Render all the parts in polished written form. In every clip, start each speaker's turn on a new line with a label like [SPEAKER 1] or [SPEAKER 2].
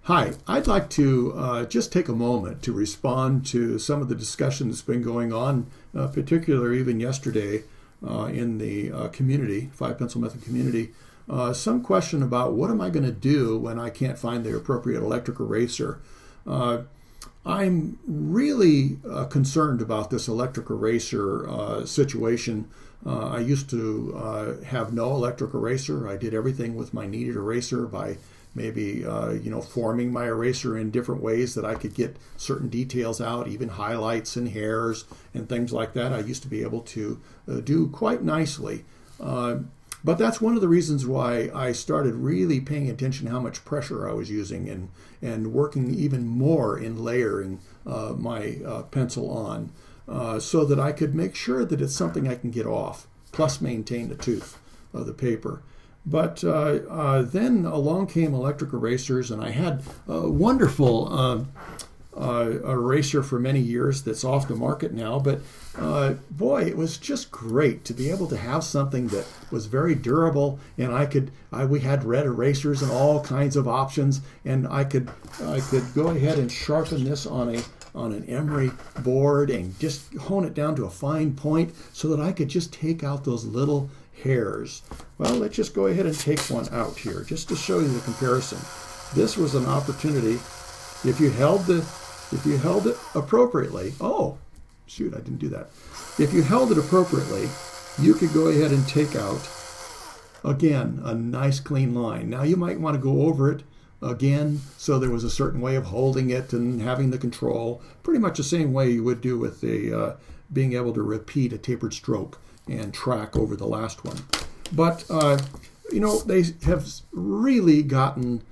[SPEAKER 1] Hi, I'd like to just take a moment to respond to some of the discussion that's been going on, particularly even yesterday in the community, Five Pencil Method community. Some question about what am I going to do when I can't find the appropriate electric eraser. I'm really concerned about this electric eraser situation. I used to have no electric eraser. I did everything with my kneaded eraser by maybe forming my eraser in different ways that I could get certain details out, even highlights and hairs and things like that. I used to be able to do quite nicely. But that's one of the reasons why I started really paying attention to how much pressure I was using and working even more in layering my pencil on so that I could make sure that it's something I can get off, plus maintain the tooth of the paper. But then along came electric erasers, and I had a wonderful eraser for many years that's off the market now. But boy, it was just great to be able to have something that was very durable, and we had red erasers and all kinds of options, and I could go ahead and sharpen this on an emery board and just hone it down to a fine point so that I could just take out those little hairs. Well, let's just go ahead and take one out here just to show you the comparison. This was an opportunity. If you held it appropriately, oh shoot, I didn't do that. If you held it appropriately, you could go ahead and take out again a nice clean line. Now you might want to go over it again, so there was a certain way of holding it and having the control, pretty much the same way you would do with being able to repeat a tapered stroke and track over the last one. But they have really gotten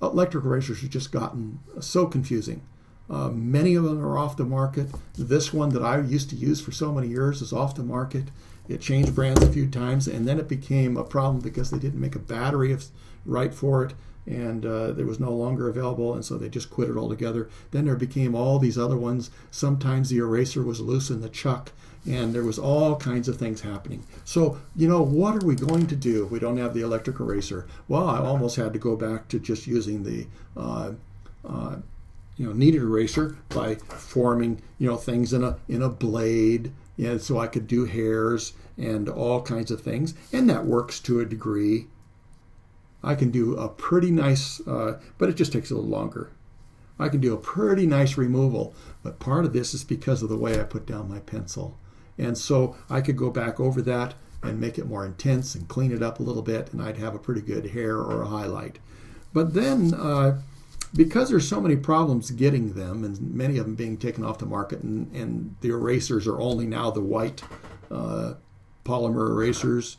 [SPEAKER 1] electric erasers have just gotten so confusing. Many of them are off the market. This one that I used to use for so many years is off the market. It changed brands a few times, and then it became a problem because they didn't make a battery right for it, and it was no longer available, and so they just quit it altogether. Then there became all these other ones. Sometimes the eraser was loose in the chuck, and there was all kinds of things happening. So, what are we going to do if we don't have the electric eraser? Well, I almost had to go back to just using the kneaded eraser by forming things in a blade, so I could do hairs and all kinds of things, and that works to a degree. I can do a pretty nice, but it just takes a little longer. I can do a pretty nice removal, but part of this is because of the way I put down my pencil. And so I could go back over that and make it more intense and clean it up a little bit, and I'd have a pretty good hair or a highlight. But then, because there's so many problems getting them, and many of them being taken off the market, and the erasers are only now the white polymer erasers,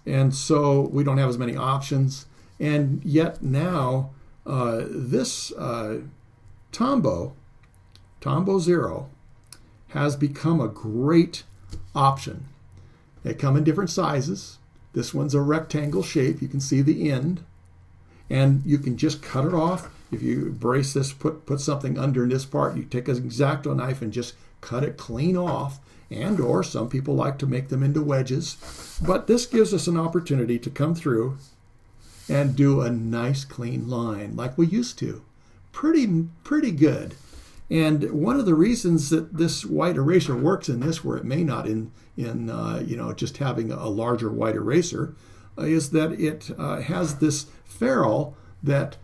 [SPEAKER 1] and so we don't have as many options. And yet now, this Tombow Zero has become a great option. They come in different sizes. This one's a rectangle shape. You can see the end. And you can just cut it off. If you brace this, put something under this part, you take an X-Acto knife and just cut it clean off. And or some people like to make them into wedges. But this gives us an opportunity to come through and do a nice clean line like we used to. Pretty good. And one of the reasons that this white eraser works in this, where it may not in just having a larger white eraser, is that it has this ferrule that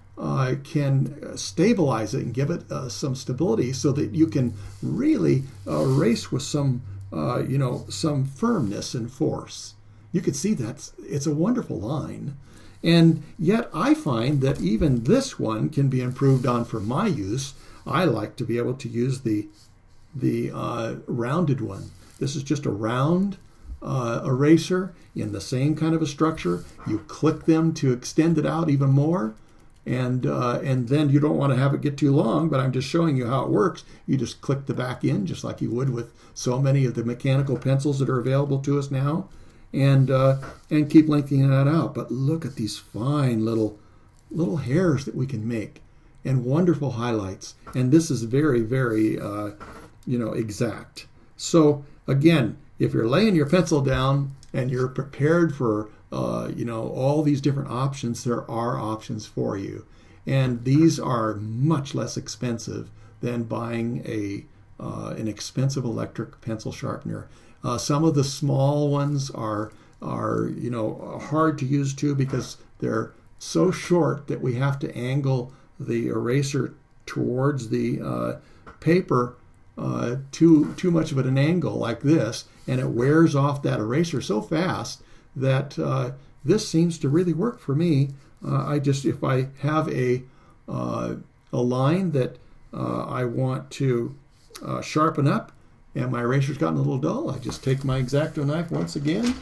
[SPEAKER 1] can stabilize it and give it some stability so that you can really erase with some firmness and force. You can see that it's a wonderful line. And yet I find that even this one can be improved on for my use. I like to be able to use the rounded one. This is just a round eraser in the same kind of a structure. You click them to extend it out even more, and then you don't want to have it get too long, but I'm just showing you how it works. You just click the back end just like you would with so many of the mechanical pencils that are available to us now, and keep lengthening that out. But look at these fine little hairs that we can make, and wonderful highlights. And this is very, very exact. So again, if you're laying your pencil down and you're prepared for all these different options. There are options for you, and these are much less expensive than buying an expensive electric pencil sharpener. Some of the small ones are hard to use too, because they're so short that we have to angle the eraser towards the paper too much of an angle like this, and it wears off that eraser so fast that this seems to really work for me. If I have a line that I want to sharpen up, and my eraser's gotten a little dull, I just take my X-Acto knife once again,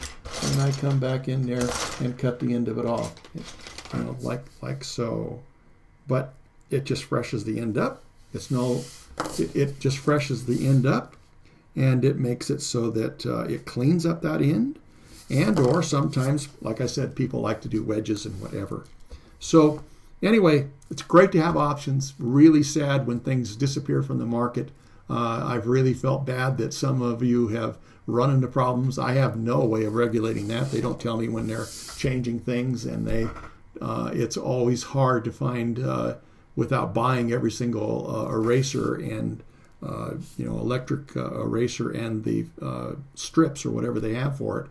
[SPEAKER 1] and I come back in there and cut the end of it off, like so. But it just freshes the end up. It just freshes the end up, and it makes it so that it cleans up that end. And or sometimes, like I said, people like to do wedges and whatever. So anyway, it's great to have options. Really sad when things disappear from the market. I've really felt bad that some of you have run into problems. I have no way of regulating that. They don't tell me when they're changing things, and it's always hard to find without buying every single eraser and electric eraser and the strips or whatever they have for it.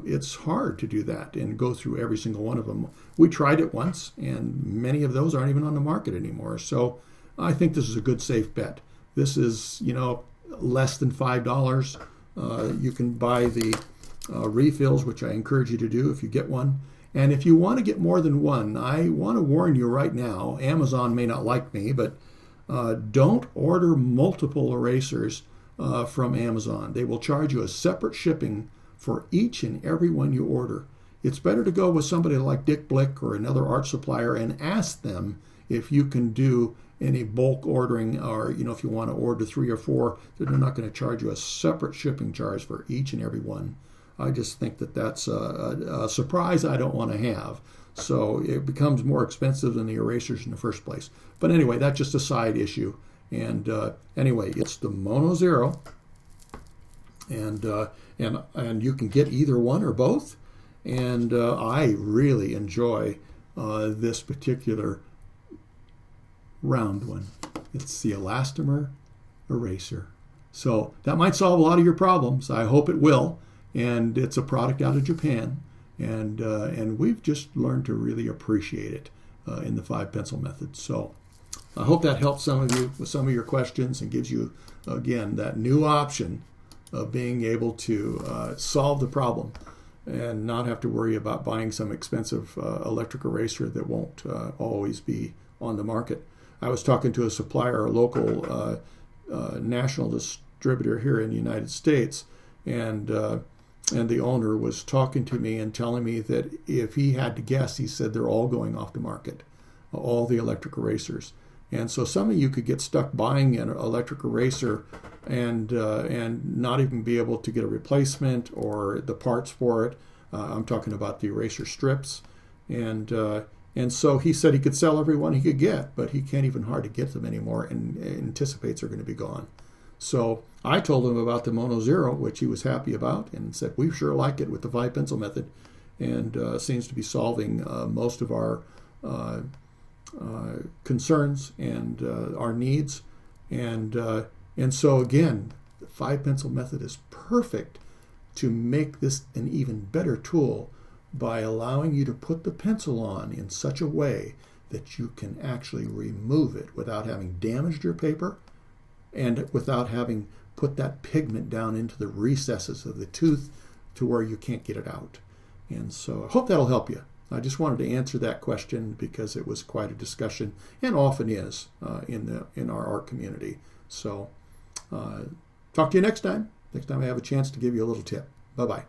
[SPEAKER 1] It's hard to do that and go through every single one of them. We tried it once, and many of those aren't even on the market anymore. So I think this is a good safe bet. This is, less than $5. You can buy the refills, which I encourage you to do if you get one. And if you want to get more than one, I want to warn you right now, Amazon may not like me, but don't order multiple erasers from Amazon. They will charge you a separate shipping for each and every one you order. It's better to go with somebody like Dick Blick or another art supplier and ask them if you can do any bulk ordering, or if you want to order 3 or 4, they're not going to charge you a separate shipping charge for each and every one. I just think that that's a surprise I don't want to have. So it becomes more expensive than the erasers in the first place. But anyway, that's just a side issue. And anyway, it's the Mono Zero, and you can get either one or both. And I really enjoy this particular round one. It's the elastomer eraser. So that might solve a lot of your problems. I hope it will. And it's a product out of Japan, and we've just learned to really appreciate it in the 5-pencil method. So I hope that helps some of you with some of your questions and gives you, again, that new option of being able to solve the problem and not have to worry about buying some expensive electric eraser that won't always be on the market. I was talking to a supplier, a local national distributor here in the United States, and the owner was talking to me and telling me that if he had to guess, he said they're all going off the market, all the electric erasers. And so some of you could get stuck buying an electric eraser and not even be able to get a replacement or the parts for it. I'm talking about the eraser strips. And so he said he could sell every one he could get, but he can't even hardly get them anymore and anticipates they're going to be gone. So I told him about the Mono Zero, which he was happy about, and said, we sure like it with the 5-pencil method, and seems to be solving most of our concerns and our needs. And so again, the 5-pencil method is perfect to make this an even better tool by allowing you to put the pencil on in such a way that you can actually remove it without having damaged your paper and without having put that pigment down into the recesses of the tooth to where you can't get it out. And so I hope that'll help you. I just wanted to answer that question because it was quite a discussion, and often is in our art community. So talk to you next time I have a chance to give you a little tip. Bye-bye.